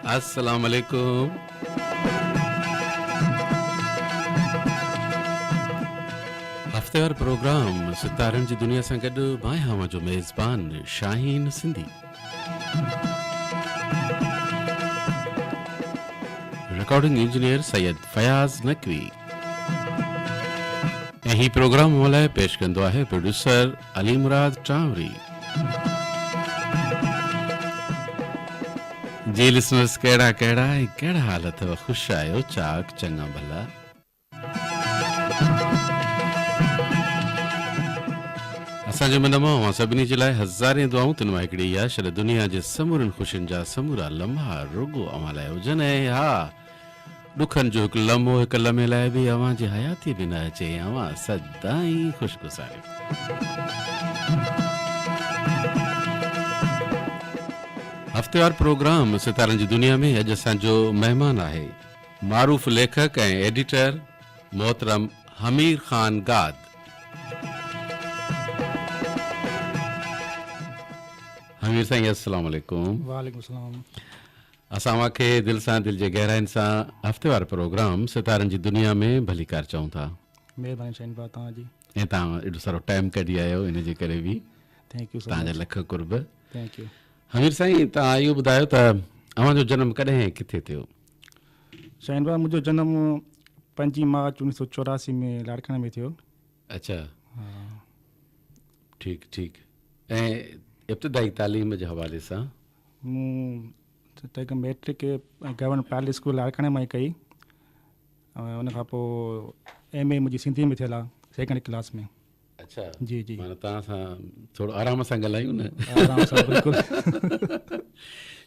अस्सलाम वालेकुम। हफ़्तेवार प्रोग्राम सितारनि जी दुनिया सां गॾु मां आहियां जो मेज़बान शाहीन सिंधी। रिकॉर्डिंग इंजीनियर सैयद फयाज़ नकवी ऐं ही प्रोग्राम लाइ पेश कंदो आहे प्रोड्यूसर अली मुराद टावरी। जी लिसनर्स, कहिड़ा कहिड़ा ऐं कहिड़ा हाल अथव? ख़ुशि आहियो? चाक चङा भला? असांजे मन मां सभिनी जे लाइ हज़ारे दुआऊं, तिन मां हिकिड़ी इहा शल दुनिया जे समूरनि ख़ुशियुनि जा समूरा लम्हा रुगो अव्हां लाइ हुजनि। ऐं हा, ॾुखनि जो हिकु लम्हो हिकु लम्हे लाइ बि अव्हां जी हयाती बि न अचे, अव्हां सदाईं ख़ुशगुज़ारियो। हफ़्तेवार प्रोग्राम सितारनि जी दुनिया में अॼु असांजो महिमान आहे मारूफ़ लेखक ऐं एडिटर मोहतरम हमीर ख़ान गाद। हमीर साईं, अस्सलाम वालेकुम। वालेकुम सलाम। असां खे दिलि सां, दिलि जे गहराइनि सां हफ़्तेवार प्रोग्राम सितारनि जी दुनिया में भली कार चऊं था। महिरबानी शाहीन भाउ तव्हांजी। ऐं तव्हां एॾो सारो टाइम कढी आहियो, इन जे करे बि थैंक यू। तव्हांजा लख कुर्ब। Thank U. हमीर साईं, तव्हां इहो ॿुधायो त अव्हांजो जनमु कॾहिं ऐं किथे थियो? शाहीन भाउ, मुंहिंजो जनमु 5 मार्च 1984 में लाड़काने में थियो। अच्छा, हा। ठीकु ठीकु। ऐं इब्तिदाई तालीम जे हवाले सां? मूं तक मैट्रिक गवर्नमेंट प्राइमरी स्कूल लाड़काने मां ई कई, ऐं उन खां पोइ MA मुंहिंजी सिंधी में थियल आहे, सेकेंड क्लास में। अच्छा जी जी। माना तव्हां सां थोरो आराम सां ॻाल्हायूं न। आराम सां, बिल्कुलु।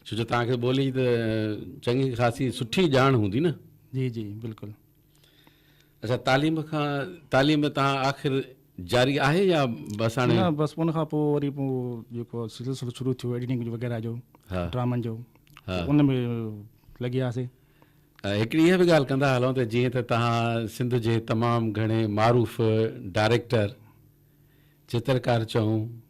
छो जो तव्हांखे ॿोली त चङी ख़ासी सुठी ॼाण हूंदी न। जी जी, बिल्कुलु। अच्छा, तालीम तव्हां आख़िर जारी आहे या बसि हाणे? न, बसि उन खां पोइ वरी पोइ जेको सिलसिलो शुरू थियो एडिटिंग वग़ैरह जो, हा। ड्रामनि जो, हा। उन में लॻी वियासीं। हिकिड़ी इहा बि ॻाल्हि कंदा हलूं त जीअं त तव्हां सिंध जे तमामु घणे मारूफ़ डायरेक्टर, चित्रकार चऊं,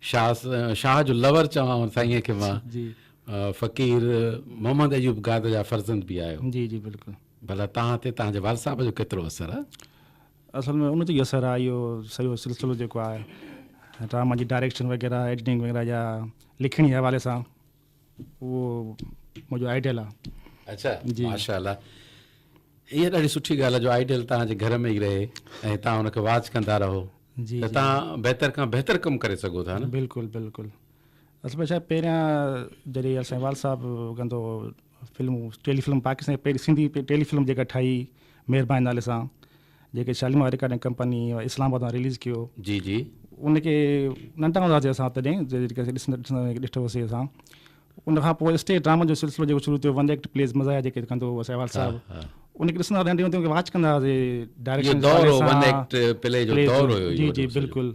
शाह जो लवर चवां साईंअ खे मां, जी फ़क़ीर मोहम्मद अयूब गाद जा फर्ज़ंद बि आहियो। जी जी, बिल्कुलु। भला तव्हां ते तव्हांजे वाल साहब जो केतिरो असरु आहे? असल में उन जो ई असरु आहे इहो सॼो सिलसिलो जेको आहे ड्रामा जी डायरेक्शन वग़ैरह, एडिटिंग वग़ैरह जा लिखण जे हवाले सां, उहो मुंहिंजो आइडियल आहे। अच्छा जी। माशाअल्लाह, इहा ॾाढी सुठी ॻाल्हि आहे जो आइडियल तव्हांजे घर में ई रहे ऐं तव्हां हुनखे वाच कंदा रहो, जी त तव्हां बहितर खां बहितर कमु करे सघो था न। बिल्कुलु बिल्कुलु। असल में छा, पहिरियां जॾहिं असांजो वाल साहिबु कंदो फिल्मूं, टेलीफिल्म पाकिस्तान पहिरीं सिंधी टेलीफिल्म जेका ठाही मेहरबानी नाले सां, जेके शालीमार रिकॉर्डिंग कंपनी इस्लामाबाद मां रिलीज़ कयो। जी जी। उनखे नंढा हूंदासीं असां तॾहिं, जेके ॾिठोसीं असां। उन खां पोइ स्टेज ड्रामा जो सिलसिलो जेको शुरू थियो, वन एक्ट प्लेस मज़ा जेके कंदो हो असांजो वाल साहिबु, उनखे ॾिसंदा रहंदा आहियूं, वाच कंदा हुआसीं डायरेक्शन दौर। जी जी, बिल्कुलु।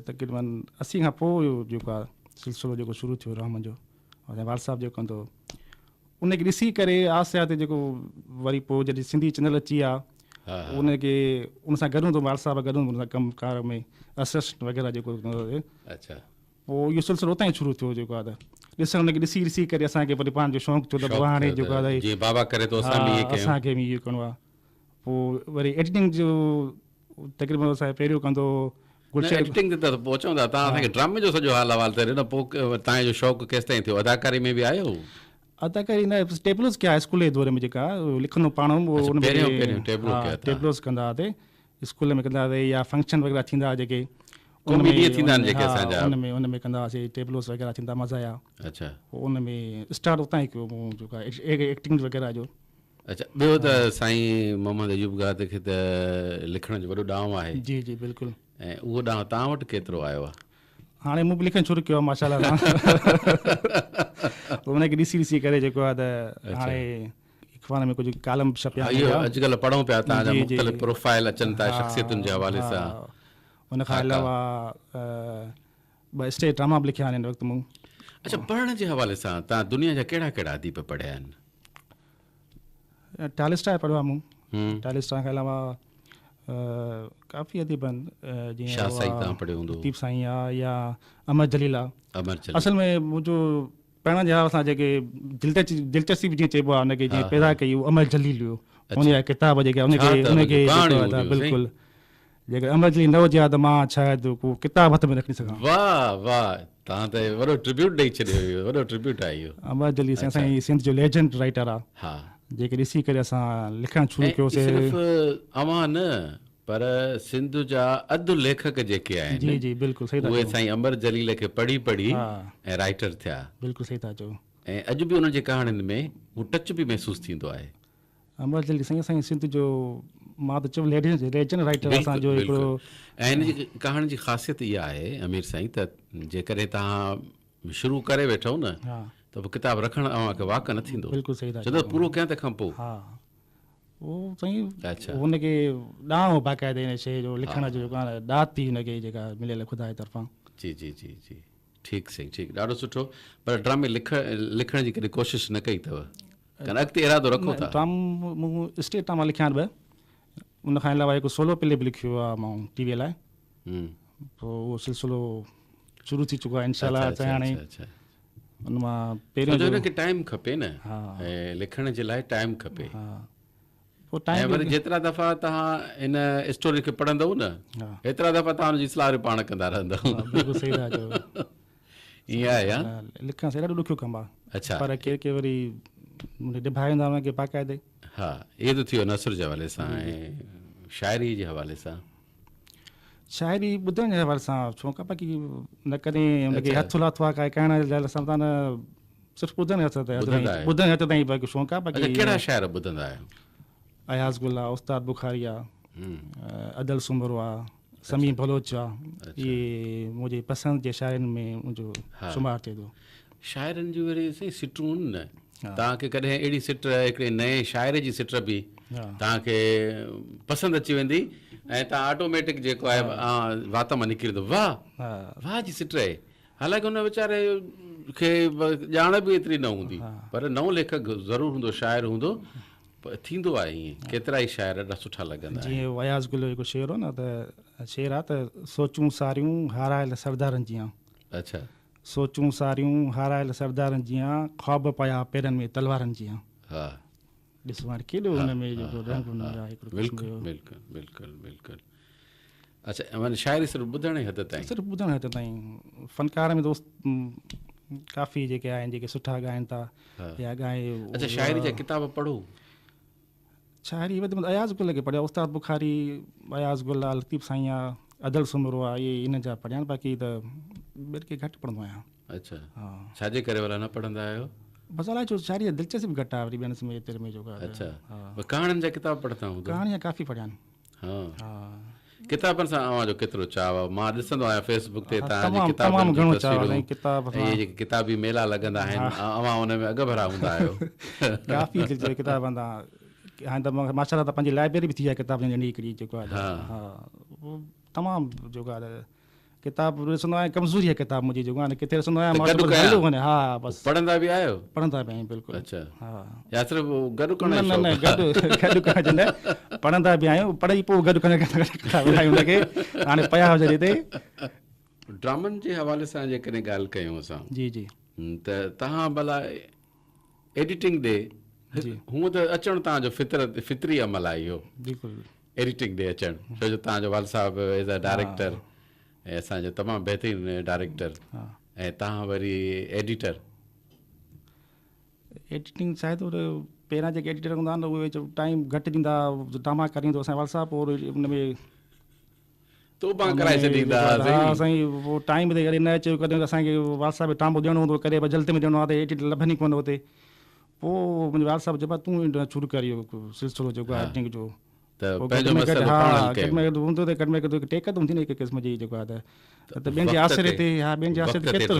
तक़रीबन 80 खां पोइ जेको आहे सिलसिलो जेको शुरू थियो ड्रामनि जो, असांजो वाल साहिबु जेको कंदो, उनखे ॾिसी करे आहिस्ते आहिस्ते जेको वरी पोइ जॾहिं सिंधी चैनल अची विया, उनखे उन सां गॾु हूंदो वाल साहिबु गॾु हूंदो कमकार में असिस्टेंट वग़ैरह जेको कंदो हुओ। अच्छा, पोइ इहो सिलसिलो उतां ई शुरू थियो जेको आहे ॾिसण, उनखे ॾिसी करे असांखे वरी पंहिंजो शौक़ु थियो त हाणे जेको आहे जीअं बाबा करे थो असांखे बि इहो करिणो आहे। पोइ वरी एडिटिंग जो तक़रीबन असांखे पहिरियों कंदो एडिटिंग ते त पहुचूं था, तव्हां असांखे ड्रामे जो सॼो हाल अहवाल करे न। पोइ तव्हांजो शौक़ु केसि ताईं थियो? अदाकारी में बि आयो? अदाकारी न, टेबलोस कया स्कूल जे दौर में, जेका लिखंदो पाण, टेबलोस कंदा हुआसीं स्कूल में, कंदा हुआसीं, या फंक्शन वग़ैरह थींदा हुआ जेके उन में कंदा हुआसीं, टेबलोस वग़ैरह थींदा, मज़ा आया। अच्छा, उन में स्टार्ट उतां ई कयो मूं जेको आहे एक्टिंग वग़ैरह जो। अच्छा, ॿियो त साईं मोहम्मद अयूब गाद खे त लिखण जो वॾो ॾांहुं आहे। जी जी, बिल्कुलु। ऐं उहो ॾांहुं तव्हां वटि केतिरो आयो आहे? हाणे मूं बि लिखणु शुरू कयो आहे माशाअल्लाह सां। उनखे ॾिसी करे जेको आहे त हाणे अख़बार में कुझु कालम छपिया। अॼुकल्ह पढ़ूं पिया, तव्हांजा मुख़्तलिफ़ प्रोफाइल अचनि था शख़्सियतुनि जे हवाले सां। उन खां अलावा 2 स्टेज ड्रामा बि लिखिया आहिनि हिन वक़्तु मूं। अच्छा, पढ़ण जे हवाले सां तव्हां दुनिया जा कहिड़ा कहिड़ा अदीब पढ़िया आहिनि? टालिस्टाए पढ़ियो आहे मूं। टालिस्टाए खां अलावा काफ़ी अदीब आहिनि, जीअं शाह साईं तव्हां पढ़ियो हूंदो, लतीफ़ साईं आहे, या अमर जलील आहे। असल में मुंहिंजो पहिरियों जा असां जेके दिलचस्पी बि जीअं चइबो आहे हुनखे जीअं पैदा कई उहो अमर जलील हुयो हुन जा किताब जेके हुनखे बिल्कुलु जेकर अमर जलील न हुजे हा त मां शायदि को किताब हथ में रखी सघां। वाह वाह, तव्हां त वॾो ट्रिब्यूट ॾेई छॾियो, वॾो ट्रिब्यूट आहे इहो। अमर जलील असांजी सिंध जो लेजेंड राइटर आहे, हा, जेके ॾिसी करे असां लिखणु शुरू कयोसीं। सिर्फ़ु अवां न पर सिंध जा अधु लेखक जेके आहिनि, जी जी बिल्कुलु सही था उहे चओ, साईं अमर जलील खे पढ़ी पढ़ी ऐं राइटर थिया। बिल्कुलु सही था चओ। ऐं अॼु बि उन्हनि जे कहाणियुनि में हू टच बि महसूसु थींदो आहे। अमर जलील साईं असांजी सिंध जो मां त चयो लेजेंड राइटर असांजो हिकिड़ो। ऐं हिन जी कहाणी जी ख़ासियत इहा आहे अमीर साईं त जेकॾहिं तव्हां शुरू करे वेठो न त पोइ किताबु रखणु अव्हांखे वाक़ न थींदो। बिल्कुलु सही था चवंदो पूरो कयां तंहिंखां पोइ। हा, उहो साईं अच्छा, हुनखे ॾांहुं बाक़ाइदे हिन शइ जो लिखण जो जेको आहे दात थी हुनखे जेका मिलियल ख़ुदा जी तरफ़ां। जी जी जी जी ठीकु साईं, ठीकु, ॾाढो सुठो। पर ड्रामे लिखण जी कॾहिं कोशिशि न कई अथव? कारण अॻिते इरादो रखो था। मूं स्टेट तां मां लिखिया आहिनि ॿ, उनखां अलावा हिकु सोलो प्ले बि लिखियो आहे मां टीवीअ लाइ। पोइ उहो सिलसिलो शुरू थी चुको आहे इंशाल्लाह। हाणे उन मां पहिरियों हुनखे टाइम खपे न, ऐं लिखण जे लाइ टाइम खपे। ऐं वरी जेतिरा दफ़ा तव्हां हिन स्टोरी खे पढ़ंदव न, एतिरा दफ़ा तव्हां हुनजी सलाह पाण कंदा रहंदव। बिल्कुलु सही था चओ। ईअं आहे या? लिखण सां ॾाढो ॾुखियो कमु आहे। अच्छा, पर के वरी निभाईंदा हुनखे बाक़ाइदे। हा, इहो त थियो नसर जे हवाले सां ऐं शाइरी जे हवाले सां। शाइरी ॿुधण जे हवाले सां छो का बाक़ी न कॾहिं हुनखे हथु लाथो आहे काई करण जे लाइ असां न सिर्फ़ु ॿुधण हथ ताईं बाक़ी शौक़ु आहे। बाक़ी कहिड़ा शाइर ॿुधंदा आहियो? अयाज़ गुल आहे, उस्ताद बुखारी आहे, अदल सुमरो आहे, समी बलोच आहे। इहे मुंहिंजे पसंदि जे शाइरनि में मुंहिंजो शुमार थिए थो। शाइरनि जी वरी साईं सिटूं न, तव्हांखे कॾहिं अहिड़ी सिट हिकिड़े नए शाइर जी सिट बि तव्हांखे पसंदि अची वेंदी ऐं तव्हां ऑटोमेटिक जेको आहे वात मां निकिरी वेंदो, वाह वाह जी सिट आहे। हालांकि हुन वीचारे खे ॼाण बि एतिरी न हूंदी, पर नओं लेखक ज़रूरु हूंदो, शाइर हूंदो, थींदो आहे ईअं। केतिरा ई शाइर ॾाढा सुठा लॻंदा। जीअं अयाज़ गुल जेको शेर हो न, त शेर आहे त सोचूं सारियूं हारायल सरदारनि जियां। अच्छा, सोचूं सारियूं हारायल सरदारनि जियां, ख़्वाब पिया पेरनि में तलवारनि जियां। हा, ॾिसो हाणे केॾो हुन में जेको रंग बिल्कुलु बिल्कुलु बिल्कुलु बिल्कुलु। अच्छा, माना शाइरी सिर्फ़ु ॿुधण ई हद ताईं? सिर्फ़ु ॿुधण हद ताईं। फ़नकार में दोस्त काफ़ी जेके आहिनि जेके सुठा ॻाइनि था या ॻाए। अच्छा, शाइरी जा किताब पढ़ो? शाइरी वधि में अयाज़ गुल खे पढ़िया, उस्ताद बुखारी, अयाज़ गुल आहे, लतीफ़ साईं आहे, अदल सुमरो आहे, इहे इन जा पढ़िया आहिनि। बाक़ी त ॿियनि खे घटि पढ़ंदो आहियां। अच्छा, छाजे करे वारा न पढ़ंदा आहियो? बसि अलाए छो शाइरी जी दिलचस्पी घटि आहे वरी ॿियनि में एतिरे में जेको आहे। अच्छा, कहाणियुनि जा किताब पढ़ंदा हूंदो? कहाणी काफ़ी पढ़िया आहिनि। हा, किताबनि सां अव्हांजो केतिरो चाव आहे? मां ॾिसंदो आहियां फेसबुक ते तव्हांजी तमामु घणो चाव किताब, आहे किताब। इहे जेके किताबी मेला लॻंदा आहिनि, अव्हां हुन में अघ भरा हूंदा आहियो। काफ़ी किताब हूंदा। हाणे त माशाल्लाह त पंहिंजी लाइब्रेरी बि थी आहे किताब जी हिकिड़ी जेको आहे। हा, तमामु जेको आहे किताब ॾिसंदो आहियां। कमज़ोरी आहे किताब मुंहिंजी जेको आहे, किथे ॾिसंदो आहियां। हा, बसि पढ़ंदा बि आहियो? पढ़ंदा बि आहियूं बिल्कुलु। अच्छा, हा, या सिर्फ़ु गॾु करण? न गॾु करण जे लाइ पढ़ंदा बि आहियूं, पढ़ी पोइ गॾु करण हुनखे हाणे पिया हुजे हिते। ड्रामनि जे हवाले सां जेकॾहिं ॻाल्हि कयूं असां, जी जी, त तव्हां भला एडिटिंग ॾे, हूअं त अचणु तव्हांजो फितरी अमल आहे इहो, बिल्कुलु एडिटिंग ॾे अचणु, छो जो तव्हांजो वाल साहिबु एज़ अ डायरेक्टर ऐं असांजो तमामु बहितरीनु डायरेक्टर, ऐं तव्हां वरी एडिटर। एडिटिंग शायदि पहिरियां जेके एडिटर हूंदा आहिनि उहे टाइम घटि ॾींदा, ड्रामा करींदो असांजो वाल साहिबु, पोइ हुन में तोबा कराए छॾींदा। हा साईं, उहो टाइम ते करे न अचे, कॾहिं असांखे वाल साहिबु टाइम ॾियणो हूंदो, कॾहिं जल्दी में ॾियणो आहे त एडिट लभनि ई कोन हुते। पोइ मुंहिंजे वाल साहिबु चइबो आहे तूं शुरू कर इहो सिलसिलो जेको आहे एडिटिंग जो। हूंदो त कॾहिं कॾहिं टेक त हूंदी न हिकु क़िस्म जी जेको आहे त ॿियनि जे आसिरे ते। हा, ॿियनि जे आसिरे ते केतिरो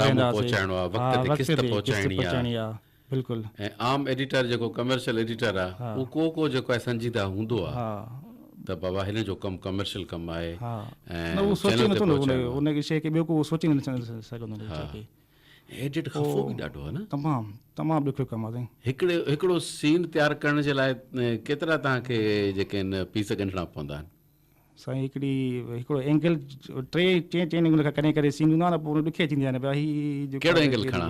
पहुचाइणी आहे। बिल्कुलु। ऐं आम एडिटर जेको कमर्शियल एडिटर आहे, उहो को जेको आहे संजीदा हूंदो आहे त बाबा हिन जो कमु कमर्शियल कमु आहे, ऐं उहो सोचे नथो न उनखे शइ खे ॿियो को सोचे न सघंदो। एडिट खफ़ो बि ॾाढो आहे न, तमामु ॾुखियो कमु आहे। हिकिड़ो सीन तयारु करण जे लाइ केतिरा तव्हांखे जेके आहिनि पीस ॻंढणा पवंदा आहिनि? साईं, हिकिड़ो एंगल टे एंगल खां कॾहिं कॾहिं सीन हूंदो आहे न, पोइ ॾुखिया थींदी आहे न, भई कहिड़ो एंगल खणा?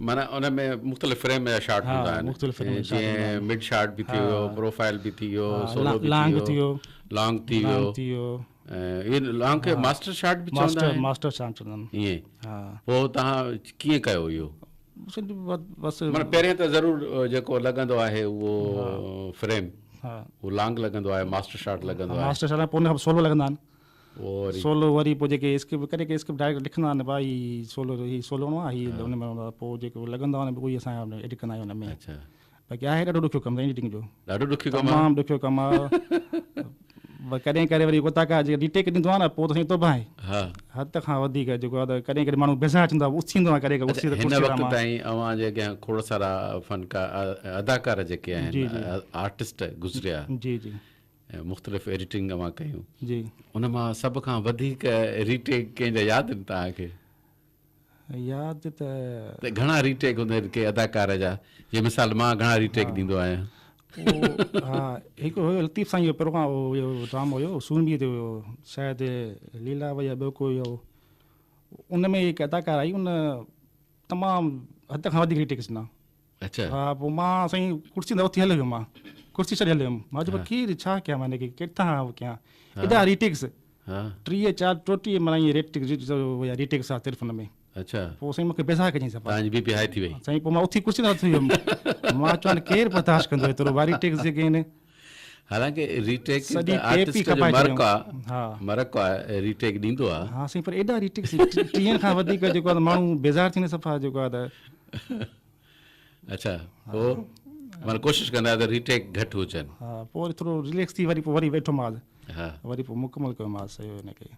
माना उन में मुख़्तलिफ़ फ्रेम जा शॉट हा, हूंदा आहिनि मुख़्तलिफ़ frame जा shot हूंदा जीअं आहिनि। मिड शॉट बि थी वियो प्रोफाइल बि थी वियो हा, सोलो बि लॉन्ग थी वियो लॉन्ग थी वियो लॉन्ग थी वियो ऐं इहे लॉन्ग खे मास्टर शॉट बि चवंदा मास्टर आहिनि मास्टर shot चवंदा आहिनि। ईअं हा पोइ तव्हां कीअं कयो इहो बसि माना पहिरियों त ज़रूरु जेको लॻंदो आहे उहो फ्रेम हा उहो लॉन्ग लॻंदो आहे मास्टर शॉट लॻंदो आहे मास्टर shot पोइ उन खां सोलो लॻंदा आहिनि। पोइ वरी सोलो वरी पोइ जेके स्क्रिप्ट करे के स्क्रिप्ट डायरेक्ट लिखंदा आहिनि भाई हीउ सोलो हूंदो आहे हीउ हुन में हूंदो आहे पोइ जेको लॻंदो आहे उहो ई असां एडिट कंदा आहियूं हुन में। अच्छा बाक़ी आहे ॾाढो ॾुखियो कमु एडिटिंग जो ॾाढो ॾुखियो कमु आहे तमामु ॾुखियो कमु आहे। कॾहिं कॾहिं वरी उता का जेके रीटेक ॾींदो आहे न पोइ त साईं तोबा आहे हा हद खां वधीक जेको आहे त कॾहिं कॾहिं माण्हू बेज़ार थींदो आहे उछींदो आहे कॾहिं अच्छा, कॾहिं हिन वक़्तु ताईं अव्हां जे अॻियां खोड़ सारा अदाकार जेके आहिनि आर्टिस्ट गुज़रिया जी जी ऐं मुख़्तलिफ़ एडिटिंग अव्हां कयूं जी उन मां सभ खां वधीक रीटेक कंहिंजा यादि आहिनि तव्हांखे यादि त त घणा रीटेक हूंदा आहिनि के अदाकार जा जीअं मिसाल मां घणा रीटेक ॾींदो आहियां हा हिकु हुयो लतीफ़ साईं जो पहिरों खां हुयो ड्रामो हुयो सूरबीअ ते हुयो शायदि लीला वई ॿियो कोई हुयो उन में हिकु अदाकार आई उन तमामु हद खां वधीक रीटेक्स ॾिना। अच्छा हा पोइ मां साईं कुर्सी ते उथी हलियो वियुमि मां कुर्सी छॾे हलियो हुयुमि मां चयो केरु छा कयां मां हिनखे किथां कयां एॾा रीटेक्स हा 30-40 माना ईअं रीटेक्स आहे सिर्फ़ु हुन में। अच्छा पोइ साईं मूंखे बेज़ार कयईं सफ़ा तव्हांजी बीपी हाई थी वई साईं पोइ मां उथी कुर्सी ते उथी वियुमि मां चवां केरु बर्दाश्त कंदो एतिरो वारी टेक्स जेके आहिनि हालांकि रीटेक सॼी त टेप ई आर्टिस्ट जो खपाए मरक छॾियऊं। हा आहे मरक आहे रीटेक ॾींदो आहे हा साईं पर एॾा रीटेक्स 30 खां वधीक जेको आहे त माण्हू बेज़ार थींदे सफ़ा जेको आहे त अच्छा पोइ माना कोशिशि कंदा आहियो त रीटेक घटि हुजनि हा पोइ वरी थोरो रिलैक्स थी वरी वेठोमांसि हा वरी पोइ मुकमल कयोमांसि सॼो हिनखे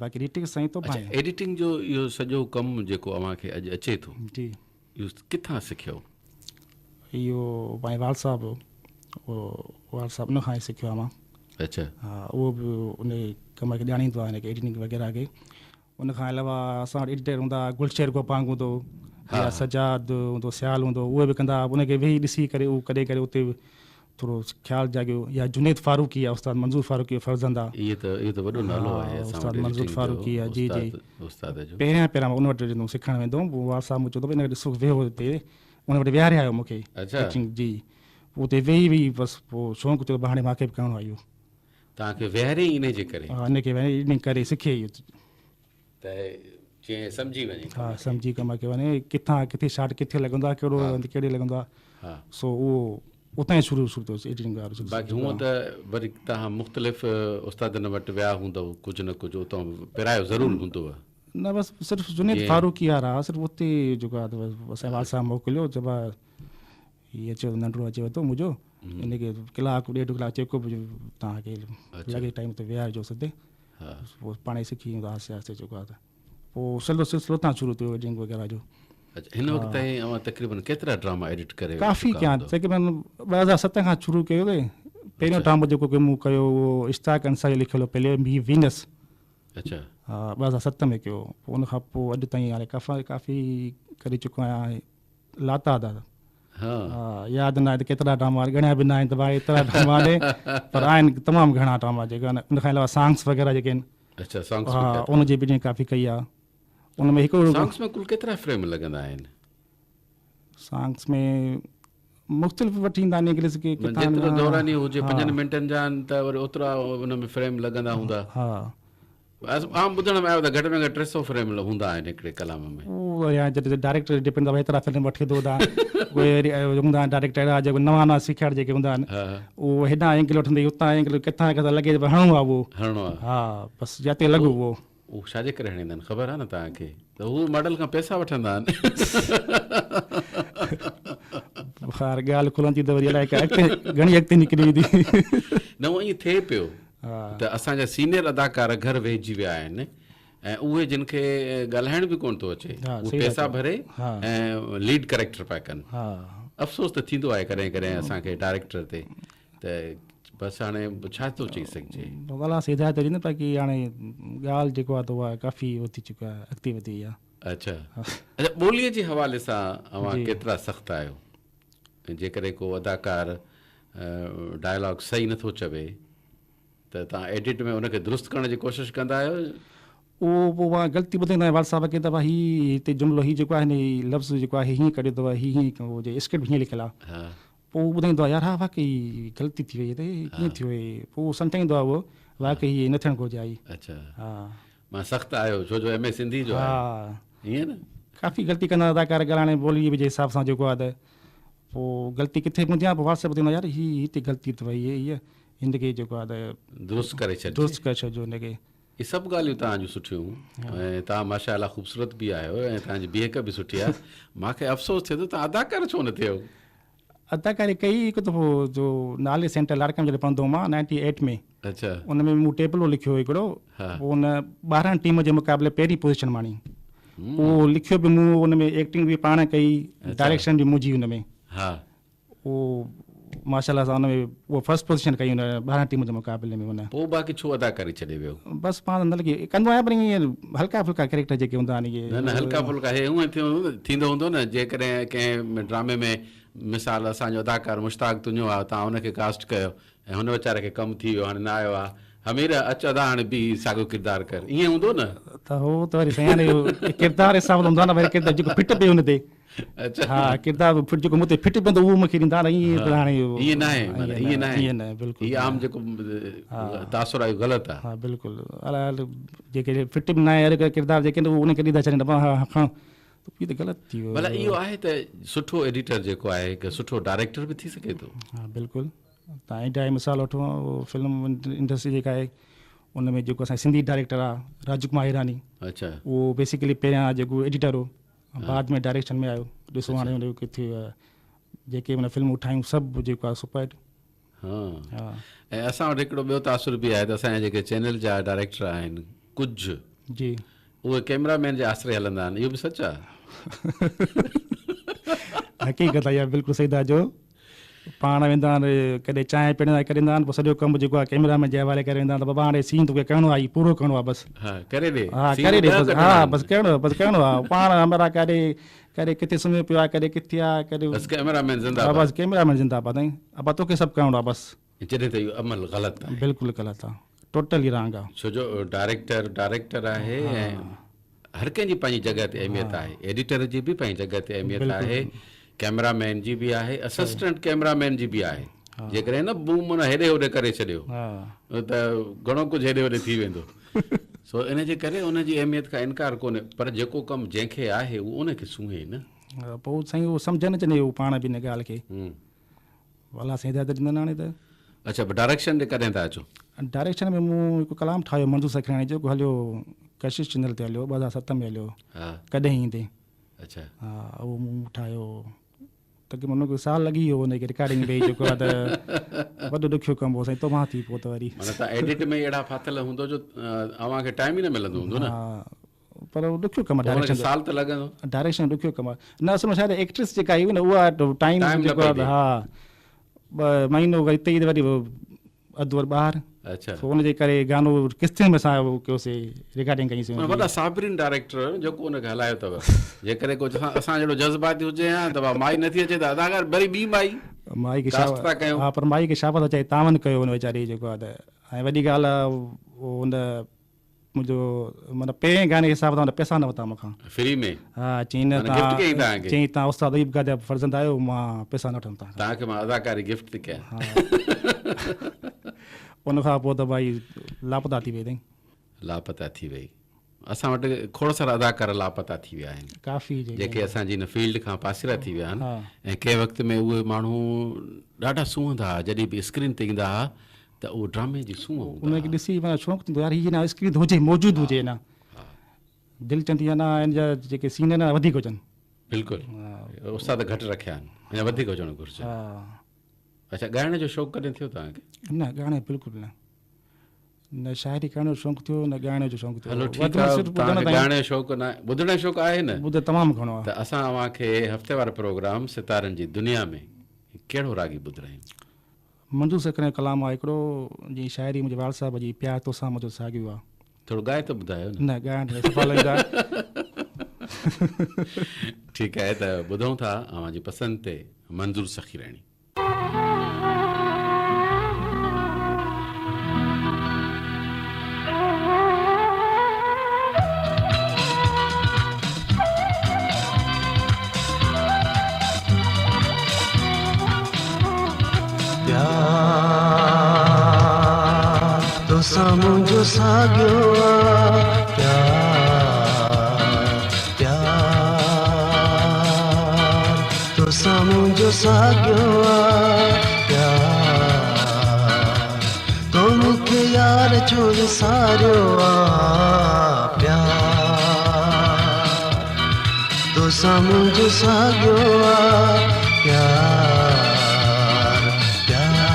बाक़ी रीटेक्स साईं तो अच्छा भाई एडिटिंग जो इहो सॼो कमु जेको अव्हांखे अॼु अचे थो जी इहो किथां सिखियो इहो भाई वाल साहब उहो वाल साहब उन खां ई सिखियो आहे मां। अच्छा हा उहो बि उन कम खे ॼाणींदो आहे हिनखे एडिटिंग वग़ैरह खे उन खां अलावा असां वटि एडिटर हूंदा गुलशेर गोपांग हूंदो या सजाद हूंदो सियाल हूंदो उहे बि कंदा उनखे वेही ॾिसी करे उहो कॾहिं कॾहिं उते थोरो ख़्यालु जाॻियो या जुनेद फारूकी आहे उस्ताद मंज़ूर फारूकी फर्ज़ंद आहे इहो त वॾो नालो आहे असां उस्ताद वटि मंज़ूर editing फारूकी जो, आहे जी जी उस्ताद जो पहिरियां मां उन वटि वेंदुमि सिखणु वेंदुमि पोइ वार साहब चवंदो हिन ॾिसो वेहो हिते उन वटि विहारे आयो मूंखे अच्छा टीचिंग जी पोइ उते वेही बसि पोइ शौक़ु थियो हाणे मूंखे बि करिणो आहे इहो तव्हांखे वेहारे इन जे करे हा हिनखे एडिटिंग करे सिखे इहो त जीअं सम्झी वञे हा सम्झी कमु खे वञे किथां किथे शॉट किथे लॻंदो आहे कहिड़ो कहिड़े लॻंदो आहे हा सो उहो उतां ई शुरू थियो एडिटिंग वारो बाक़ी हूअं त वरी तव्हां मुख़्तलिफ़ उस्तादनि वटि विया हूंदव कुझु न कुझु उतां पिरायो ज़रूरु हूंदव न बसि सिर्फ़ु जुनेद फारूकी वारा सिर्फ़ु उते जेको आहे त असांजे वाल साहब मोकिलियो चइबो आहे हीअ अचो नंढिड़ो अचेव थो मुंहिंजो हिनखे कलाकु ॾेढ कलाकु जेको बि तव्हांखे लॻे टाइम ते विहारिजो सधे हा पोइ पाण ई सिखी वेंदो आहिस्ते आहिस्ते जेको आहे त पोइ सॼो सिलसिलो उतां शुरू थियो एडिटिंग वग़ैरह जो। अच्छा हिन वक़्तु ताईं अव्हां तक़रीबन केतिरा ड्रामा एडिट करे काफ़ी चुका कयां हूंदव? तक़रीबन 2007 खां शुरू कयो हुई पहिरियों ड्रामो जेको मूं कयो उहो इश्ताक अंसारी लिखियलु पहले बी वीनस अच्छा हा 2007 में कयो पोइ उन खां पोइ अॼु ताईं हाणे काफ़ी करे चुको आहियां लातादाद हा हा यादि न आहे त केतिरा ड्रामा ॻणिया बि न आहिनि त भाई एतिरा ड्रामा आहिनि पर आहिनि तमामु घणा ड्रामा जेके आहिनि उन खां अलावा सॉन्ग्स वग़ैरह जेके आहिनि अच्छा सॉन्ग्स हा उनजी बि काफ़ी कई आहे उन में हिकिड़ो सॉन्ग्स में कुल केतिरा फ्रेम लॻंदा आहिनि सॉन्ग्स में मुख़्तलिफ़ वठी ईंदा आहिनि इंग्लिश के जेतिरो दौरानी हुजे 5 मिंटनि जा आहिनि त वरी ओतिरा उन में फ्रेम लॻंदा हूंदा हा आम ॿुधण में आयो त घटि में घटि 300 फ्रेम हूंदा आहिनि हिकिड़े कलाम में उहो या जॾहिं डायरेक्टर डिपेंड आहे एतिरा फिल्म वठी थो था उहे हूंदा आहिनि डायरेक्टर अहिड़ा जेको नवां सिखियाड़ जेके हूंदा आहिनि हा उहो हेॾां एंगल वठंदे उतां एंगल किथां किथां लॻे हणिणो आहे उहो हणिणो आहे हा बसि जिते लॻो उहो उहो छाजे करे हणींदा आहिनि ख़बर आहे न तव्हांखे त हू मॉडल खां पैसा वठंदा आहिनि ॿाहिरि ॻाल्हि खुलंदी त वरी अलाए अॻिते घणी अॻिते निकिरी वेंदी न उहो ईअं थिए पियो हा त असांजा सीनियर अदाकार घर वेहिजी विया आहिनि ऐं उहे जिन खे ॻाल्हाइण बि कोन थो अचे हा, उहे सही पैसा आहे। भरे हा। ऐं लीड कैरेक्टर पिया कनि हा अफ़सोस त थींदो आहे कॾहिं कॾहिं असांखे डायरेक्टर ते त बसि हाणे छा थो चई सघिजे अलाह सां हिदायत ॾींदो बाक़ी हाणे ॻाल्हि जेको आहे त उहा काफ़ी उहो थी चुका आहे अॻिते वधी वई आहे अच्छा अच्छा ॿोलीअ जे हवाले सां अव्हां केतिरा सख़्तु आहियो जेकॾहिं को अदाकार डायलॉग सही नथो चवे त तव्हां एडिट में उनखे दुरुस्त करण जी कोशिशि कंदा आहियो उहो पोइ मां ग़लती ॿुधाईंदो आहियां वाल साहिब खे त भाई हीअ हिते जुमिलो हीअ जेको आहे न हीअ लफ़्ज़ जेको आहे हीअं कढियो अथव हीअं हुजे स्क्रिप्ट हीअं लिखियलु आहे हा पोइ ॿुधाईंदो आहे यार हा वाक़ई ग़लती थी वई हिते कीअं थी वई पोइ सम्झाईंदो आहे उहो वाक़ई हीअ न थियणु घुरिजे आई अच्छा हा मां सख़्तु आहियो छो जो एम ए सिंधी जो आहे हा ईअं न काफ़ी ग़लती कंदा अदाकार ॻाल्हाइण ॿोलीअ जे हिसाब सां जेको आहे त पोइ ग़लती किथे हूंदी आहे पोइ वाट्सअप ॿुधाईंदो यार हीअ हिते ग़लती अथव हीअ हिनखे जेको आहे त दुरुस्त करे छॾिजे दुरुस्त करे छॾिजो हिनखे इहे सभु ॻाल्हियूं तव्हांजूं सुठियूं ऐं तव्हां माशाअल्लाह ख़ूबसूरत बि आहियो ऐं तव्हांजी बीहक बि सुठी आहे मूंखे अफ़सोस थिए थो तव्हां अदाकार छो न थियो अदाकारी कई हिकु दफ़ो जो नाले सेंटर लाड़काम जॾहिं पढ़ंदो हुउमि 98 में अच्छा उन में मूं टेबलो लिखियो हिकिड़ो हा। पोइ उन 12 टीम जे मुक़ाबले पहिरीं पोजीशन माणी उहो लिखियो बि मूं उन में एक्टिंग बि पाण कई डायरेक्शन बि मुंहिंजी हुन में हा उहो माशाल्लाह सां उन में उहो फर्स्ट पोजीशन कई उन 12 टीम जे मुक़ाबले में उन पोइ बाक़ी छो अदाकारी छॾे वियो बसि पाण न लॻी कंदो आहियां पर ईअं हल्का फुल्का कैरेक्टर जेके हूंदा आहिनि इहे न हल्का फुल्का हे हूअं थींदो हूंदो न जेकॾहिं कंहिं ड्रामे में मिसाल असांजो अदाकार मुश्ताक तुंहिंजो आहे तव्हां हुनखे कास्ट कयो ऐं हुन वीचारे खे कमु थी वियो हाणे न आयो आहे हमीर अचु अदा हाणे बि साॻियो किरदारु कर ईअं हूंदो न त हो त वरी साईं हाणे किरदारु हिसाब हूंदो आहे न वरी किरदारु जेको फिट पियो हुन ते अच्छा हा किरदारु फिट जेको मूं ते फिट पवंदो उहो मूंखे ॾींदा न ईअं त हाणे ईअं न आहे माना ईअं न आहे ईअं न बिल्कुलु हीअ आम जेको तासुर आहे ग़लति आहे हा बिल्कुलु अलाए जेके फिट बि न आहे अॼुकल्ह किरदारु जेके आहिनि उनखे ॾींदा छॾनि हा खण त इहो त ग़लति थी वियो भला इहो आहे त सुठो एडिटर जेको आहे हिकु सुठो डायरेक्टर बि थी सघे थो हा बिल्कुलु तव्हां इंडिया जी मिसाल वठो उहो फिल्म इंडस्ट्री जेका आहे उन में जेको असांजो सिंधी डायरेक्टर आहे राजकुमार हिरानी अच्छा उहो बेसिकली पहिरियां जेको एडिटर हो बाद में डायरेक्शन में आयो ॾिसो हाणे हुनजो किथे जेके हुन फिल्मूं ठाहियूं सभु जेको आहे सुपर हा हा ऐं असां वटि हिकिड़ो ॿियो तासुर बि आहे त असांजा जेके चैनल जा डायरेक्टर आहिनि कुझु जी उहे कैमरामैन जे आसिरे हलंदा आहिनि इहो बि सच आहे हक़ीक़त आहे इहा बिल्कुलु सही था चओ पाण वेंदा आहिनि कॾहिं चांहि पीअण लाइ करे वेंदा आहिनि पोइ सॼो कमु जेको आहे कैमरामैन जे हवाले करे वेंदा आहिनि त बाबा हाणे सीन तोखे करिणो आहे पूरो करिणो आहे बसि हा करे ॾे हा करे ॾे बसि हा बसि करिणो आहे पाण हमारा करे करे किथे सुम्हियो पियो आहे करे किथे आहे करे बसि कैमरामैन हा ज़िंदाबाद बसि कैमरामैन ज़िंदाबाद साईं अब तोखे सभु करिणो आहे बसि जॾहिं त इहो अमल ग़लति आहे बिल्कुलु ग़लति आहे टोटली रॉन्ग आहे छो जो डायरेक्टर आहे ऐं हर कंहिंजी पंहिंजी जॻह ते अहमियत आहे एडिटर जी बि पंहिंजी जॻह ते अहमियत आहे कैमरामैन जी बि आहे असिस्टेंट कैमरामैन जी बि आहे जेकॾहिं न बूम न हेॾे होॾे करे छॾियो हा त घणो कुझु हेॾे होॾे थी वेंदो सो इन जे करे उनजी अहमियत खां इनकार कोन्हे पर जेको कमु जंहिंखे आहे उहो उनखे सूंहे न पोइ साईं उहो सम्झ न अचनि उहो पाण बि हिन ॻाल्हि खे हम्म। भला साईं हिदायत ॾींदा हाणे त अच्छा डायरेक्शन ॾे कॾहिं था अचो डायरेक्शन में मूं हिकु कलाम ठाहियो मंजूर सखराणी जो हलियो कशिश चैनल ते हलियो 2007 में हलियो हा कॾहिं ईंदे अच्छा हा उहो मूं ठाहियो तक़रीबन हुनखे साल लॻी वियो हुनखे रिकॉर्डिंग में जेको आहे त वॾो ॾुखियो कमु हो साईं तव्हां थी पोइ त वरी माना तव्हां एडिट में अहिड़ा फाथल हूंदो जो अव्हांखे टाइम ई न मिलंदो हूंदो न हा पर उहो ॾुखियो कमु आहे हुनखे डायरेक्शन साल त लॻंदो डायरेक्शन ॾुखियो कमु आहे न असल में शायदि एक्ट्रेस जेका आई हुई न उहा टाइम Time न जेको आहे पई ॾे। हा 2 महीनो वरी हिते वरी अधु वरी ॿाहिरि अच्छा पोइ हुनजे करे गानो किस्तियुनि में असां उहो कयोसीं रिकॉर्डिंग कईसीं माना वॾा साबरीन डायरेक्टर जेको उनखे हलायो अथव जेकॾहिं कुझु असां जहिड़ो जज़्बाती हुजे हा त माई नथी अचे त अदाकार वरी ॿी माई माई खे कास्ट था कयूं। हा पर माई खे शाबाश चई तावन कयो हुन वीचारी जेको आहे त ऐं वॾी ॻाल्हि आहे उहो हुन मुंहिंजो मतिलबु पहिरें गाने जे हिसाब सां पैसा न वरिता मूंखां फ्री में हा चई न माना gift कयईं तव्हांखे? चई तव्हां उस्ताद अयूब खां जा फर्ज़ंद आहियो मां पैसा न वठंदुमि तव्हां तव्हांखे मां अदाकारी गिफ्ट थी कयां उनखां पोइ त भई लापता थी वई अथई लापता थी वई असां वटि खोड़ सारा अदाकार लापता थी विया आहिनि काफ़ी जेके असांजी हिन फील्ड खां पासीरा थी विया आहिनि हा ऐं कंहिं वक़्त में उहे माण्हू ॾाढा सूंहंदा हुआ जॾहिं बि स्क्रीन ते ईंदा हुआ त उहो ड्रामे जी सूंहं हूंदा उनखे ॾिसी माना शौक़ु थींदो यार हीअ न स्क्रीन हुजे मौजूदु हुजे न दिलि चवंदी आहे न हिन जा जेके सीन आहिनि वधीक हुजनि बिल्कुलु उस्ताद घटि रखिया आहिनि अञा वधीक हुजणु घुरिजे हा अच्छा ॻाइण जो शौक़ु कॾहिं थियो तव्हांखे न ॻाइण बिल्कुलु न न शाइरी करण जो शौक़ु थियो न ॻाइण जो शौक़ु थियो हलो वधि ठीकु में आहे सिर्फ़ु ॿुधण तव्हांखे ताईं ॻाइण जो शौक़ु न आहे ॿुधण जो शौक़ु आहे न ॿुध तमामु घणो त आहे असां तव्हांखे हफ़्ते वारो प्रोग्राम सितारनि जी दुनिया में कहिड़ो रागी ॿुधायूं मंजूर सखराणी जो कलाम आहे हिकिड़ो जी शाइरी मुंहिंजे वाल साहिब जी प्यार तोसां मुंहिंजो साॻियो आहे थोरो ॻाए त ॿुधायो न न ॻाइण सफ़ा लॻंदा ठीकु आहे त ॿुधूं था अव्हांजी पसंदि ते मंज़ूर सखीराणी जो साॻियो प्यार प्यार तो साम्हूं जो साॻियो प्यार तो मूंखे यार छो विसारियो प्यार तो साम्हूं जो साॻियो प्यार प्यार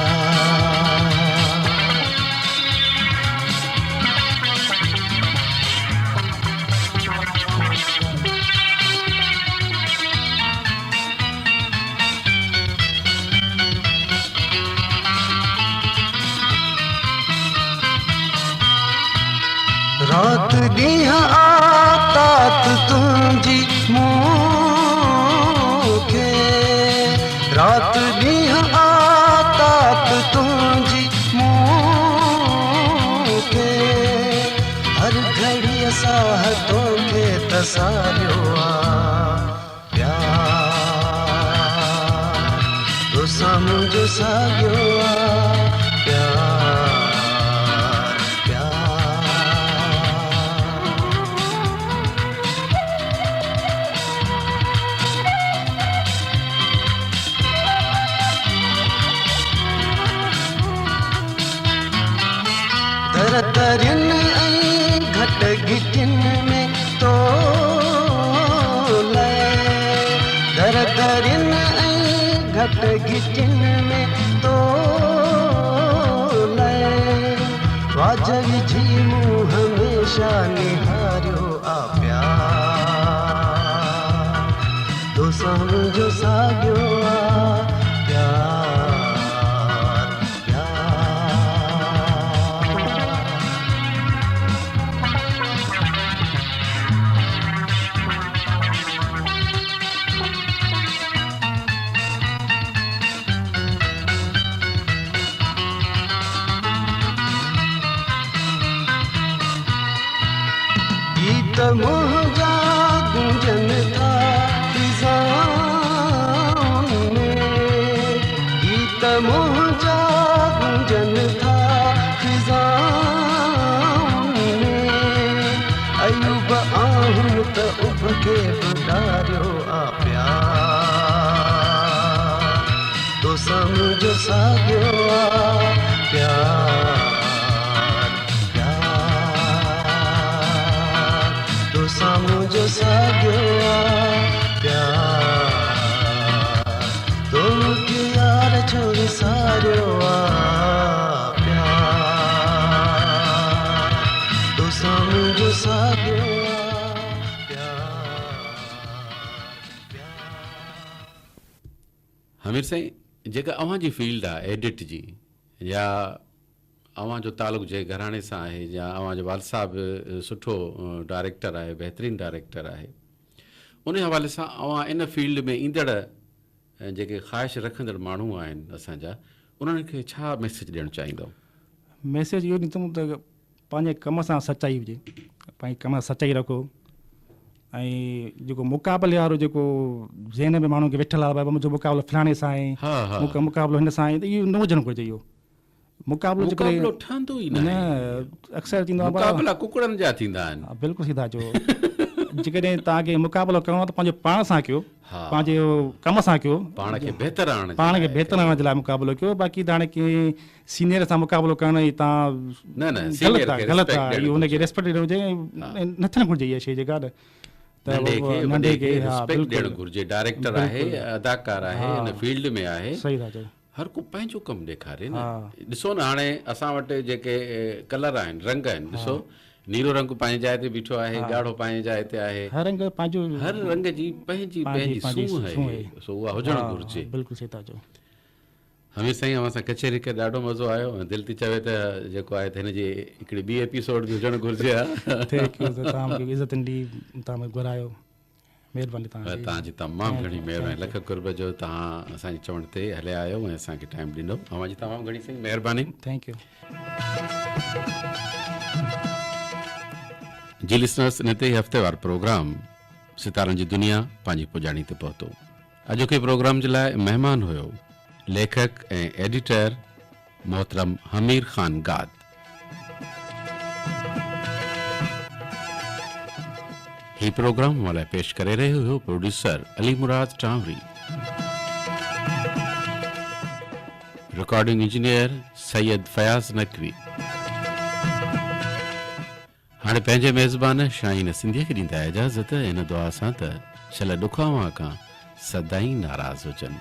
रात ॾींहं आतात तुंहिंजी मूंखे रात ॾींहं आतात तुंहिंजी मूंखे हर घड़ी असां तोखे तसारियो प्यार तो साम्हूं जो साॻियो प्यार दरियुनि ऐं घट गिटियुनि में तो दरियुनि ऐं घट गिटियुनि में तो वाजवी जी मूं हमेशह निहारियो प्यार तो साम्हूं जो साॻियो प्यार गीत मुंहिंजा गूंजन था फिज़ाउनि में गीत मुंहिंजा गूंजन था फिज़ाउनि में अयूब आहिनि त उभ खे ॿुधारियो प्यार तो साम्हूं जो साॻियो प्यार साम्हूं जो साॻियो प्यार तो मूंखे यार छो विसारियो प्यार तो साम्हूं जो साॻियो हमीर साईं जेका अव्हां जी फील्ड आहे एडिट जी या अव्हां जो तालुक़ जे घराणे सां आहे या अव्हां जो वाल साहब सुठो डायरेक्टर आहे बहितरीनु डायरेक्टर आहे उन हवाले सां अव्हां इन फील्ड में ईंदड़ जेके ख़्वाहिश रखंदड़ माण्हू आहिनि असांजा उन्हनि खे छा मैसेज ॾियणु चाहींदव? मैसेज इहो ॾींदुमि त पंहिंजे कम सां सचाई हुजे पंहिंजे कम सां सचाई रखो ऐं जेको मुक़ाबले वारो जेको ज़हन में माण्हू खे वेठल आहे भई मुंहिंजो मुक़ाबलो फलाणे सां आहे मुक़ाबलो हिन सां आहे त इहो न हुजणु घुरिजे इहो मुक़ाबलो ठहंदो ई न अक्सर थींदो आहे मुक़ाबला कुकड़नि जा थींदा आहिनि बिल्कुलु सीधा चओ जेकॾहिं तव्हांखे मुक़ाबलो करिणो आहे त पंहिंजो पाण सां कयो पंहिंजे कम सां कयो पाण खे बहितर आणण जे लाइ मुक़ाबलो कयो बाक़ी त हाणे कंहिं सीनियर सां मुक़ाबलो करण ई तव्हां ग़लति आहे इहो हुनखे रेस्पेक्ट ॾियणो हुजे न थियणु घुरिजे इहा शइ जेका नंढे खे रिस्पेक्ट ॾियणु घुरिजे डायरेक्टर आहे अदाकार आहे हिन फील्ड में आहे सही था चओ हर को पंहिंजो कमु ॾेखारे न ॾिसो न हाणे असां वटि जेके कलर आहिनि रंग आहिनि ॾिसो नीरो रंग पंहिंजी जाइ ते बीठो आहे ॻाढ़ो पंहिंजी जाइ ते आहे हर रंग पंहिंजो हर रंग जी पंहिंजी सूंह आहे सो उहा हुजणु घुरिजे बिल्कुलु सही था चओ हमीर साईं अव्हां सां कचहरी करे ॾाढो मज़ो आयो दिलि थी चवे त जेको आहे त हिनजी हिकिड़ी ॿी एपिसोड बि हुजणु घुरिजे इज़त तव्हां घुरायो महिरबानी तव्हांजी तमामु घणी महिरबानी लख कुर्ब जो तव्हां असांजे चवण ते हलिया आहियो ऐं असांखे टाइम ॾिनो तव्हांजी तमामु घणी साईं महिरबानी थैंक यू जी लिसनर्स इन ते हफ़्तेवार प्रोग्राम सितारनि जी दुनिया पंहिंजी पुॼाणी ते पहुतो अॼोके प्रोग्राम जे लाइ महिमान हुयो लेखक ऐं एडिटर मोहतरम हमीर ख़ान गाद ही प्रोग्राम वाला पेश करे रहे हो प्रोड्यूसर अली मुराद टावरी, रिकॉर्डिंग इंजीनियर सैयद फयाज नकवी। हाणे पंहिंजे मेज़बान शाहीन सिंधीअ खे ॾींदा इजाज़त इन दुआ सां त शल ॾुखावा खां सदाईं नाराज़ हुजनि।